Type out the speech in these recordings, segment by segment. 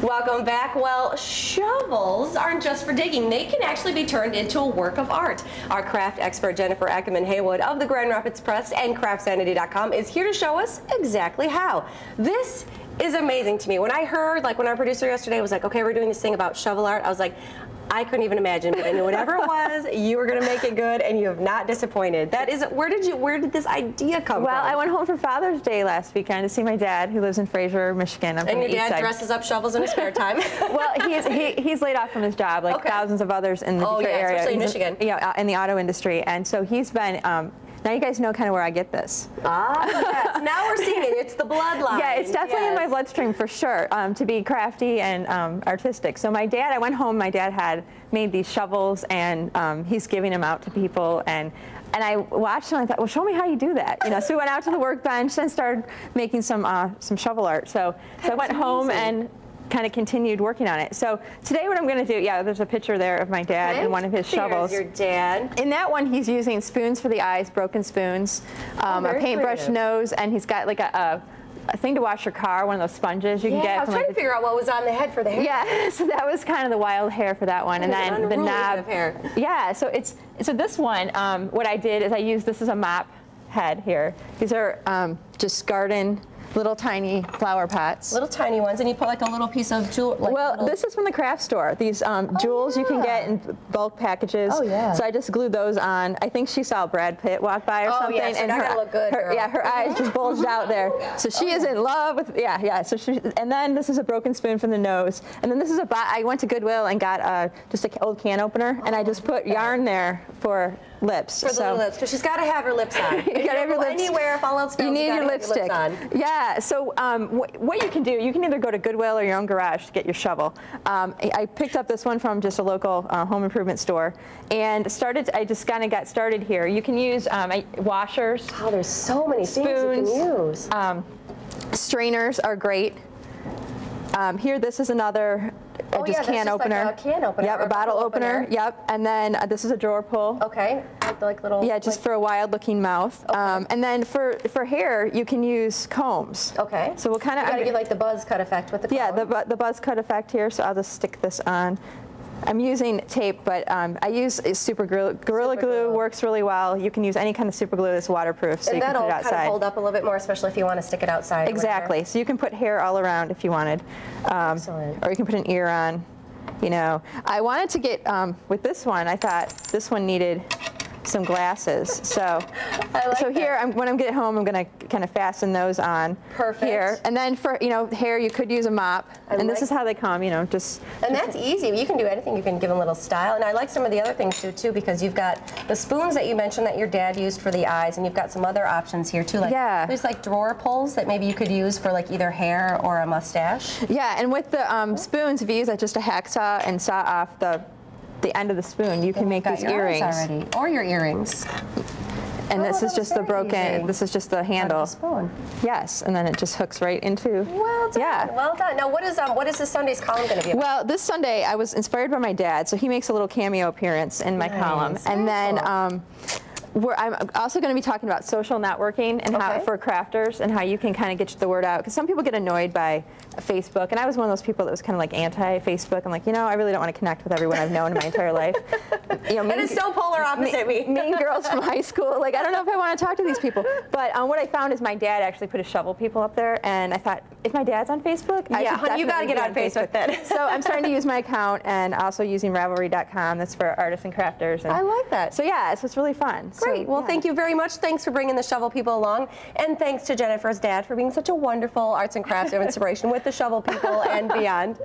Welcome back. Well, shovels aren't just for digging. They can actually be turned into a work of art. Our craft expert Jennifer Ackerman-Haywood of the Grand Rapids Press and CraftSanity.com is here to show us exactly how. This is amazing to me. When I heard, like when our producer yesterday was like, okay, we're doing this thing about shovel art, I was like, I couldn't even imagine, but I knew whatever it was, you were going to make it good, and you have not disappointed. That is, where did this idea come from? Well, I went home for Father's Day last weekend to see my dad, who lives in Fraser, Michigan. I'm from the east side. And your dad dresses up shovels in his spare time? Well, he's laid off from his job, like thousands of others in the Detroit area. Especially in Michigan. Yeah, in the auto industry, and so he's been. Now you guys know kind of where I get this. Ah, yes. Now we're seeing it. It's the bloodline. Yeah, it's definitely in my bloodstream for sure, to be crafty and artistic. So my dad, I went home, my dad had made these shovels, and he's giving them out to people. And I watched him and I thought, well, show me how you do that. You know, so we went out to the workbench and started making some shovel art. So I went home and kind of continued working on it. So today what I'm going to do, yeah, there's a picture there of my dad and one of his shovels. There's your dad. In that one, he's using spoons for the eyes, broken spoons, a paintbrush nose, and he's got like a thing to wash your car, one of those sponges you can get. I was trying to figure out what was on the head for the hair. Yeah, so that was kind of the wild hair for that one, and then the knob. Hair. Yeah, so this one, what I did is I used this as a mop head here. These are just garden. Little tiny flower pots. Little tiny ones, and you put like a little piece of jewel. Like well, this is from the craft store. These jewels you can get in bulk packages. Oh yeah. So I just glued those on. I think she saw Brad Pitt walk by or something, yeah, so and her look good. Her eyes just bulged out there. So she is in love with So she, and then this is a broken spoon from the nose, and then this is I went to Goodwill and got just an old can opener, and I just put yarn there for lips. For the little lips, because she's got to have her lips on. You got to have your lips. Anywhere, if all else fails, you need your lipstick. Yeah. So what you can do, you can either go to Goodwill or your own garage to get your shovel. I picked up this one from just a local home improvement store, and I just kind of got started here. You can use washers. Oh, there's so many spoons things you can use. Strainers are great. Here, this is another. Can opener. Like a can opener. Yep, a bottle opener. Yep, and then this is a drawer pull. Okay, like little. Yeah, just for a wild-looking mouth. Okay. And then for hair, you can use combs. Okay. So we'll kind of. You gotta get like the buzz cut effect with the comb. Yeah, the buzz cut effect here. So I'll just stick this on. I'm using tape, but I use super glue. Gorilla Glue works really well. You can use any kind of super glue that's waterproof, so you can put it outside. And that'll kind of hold up a little bit more, especially if you want to stick it outside. Exactly. So you can put hair all around if you wanted. Excellent. Or you can put an ear on. You know, I wanted to get with this one. I thought this one needed some glasses. So, here, when I'm getting home, I'm going to kind of fasten those on. Perfect. Here, and then for hair, you could use a mop, and this is how they come. You know, just. And that's easy. You can do anything. You can give them a little style, and I like some of the other things too, because you've got the spoons that you mentioned that your dad used for the eyes, and you've got some other options here too. Like there's like drawer pulls that maybe you could use for like either hair or a mustache. Yeah, and with the spoons, if you use just a hacksaw and saw off the end of the spoon, you can make these earrings already, or your earrings. And this is just the broken. This is just the handle. Spoon. Yes, and then it just hooks right into. Well done. Yeah. Well done. Now, what is this Sunday's column going to be about? Well, this Sunday I was inspired by my dad, so he makes a little cameo appearance in my column, and then. I'm also going to be talking about social networking and how for crafters and how you can kind of get the word out, because some people get annoyed by Facebook, and I was one of those people that was kind of like anti-Facebook. I'm like, I really don't want to connect with everyone I've known in my entire life. That is so polar opposite me. Mean girls from high school. Like, I don't know if I want to talk to these people. But what I found is my dad actually put a shovel people up there, and I thought, if my dad's on Facebook, you got to get on Facebook then. So I'm starting to use my account, and also using Ravelry.com. That's for artists and crafters. And I like that. So yeah, so it's really fun. Great. Well, thank you very much. Thanks for bringing the shovel people along, and thanks to Jennifer's dad for being such a wonderful arts and crafts of inspiration with the shovel people and beyond.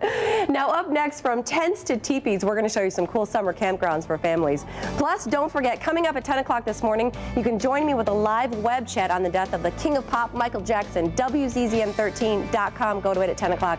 Now, up next, from tents to teepees, we're going to show you some cool summer campgrounds for families. Plus, don't forget, coming up at 10 o'clock this morning, you can join me with a live web chat on the death of the King of Pop, Michael Jackson. WZZM13.com. Go to it at 10 o'clock.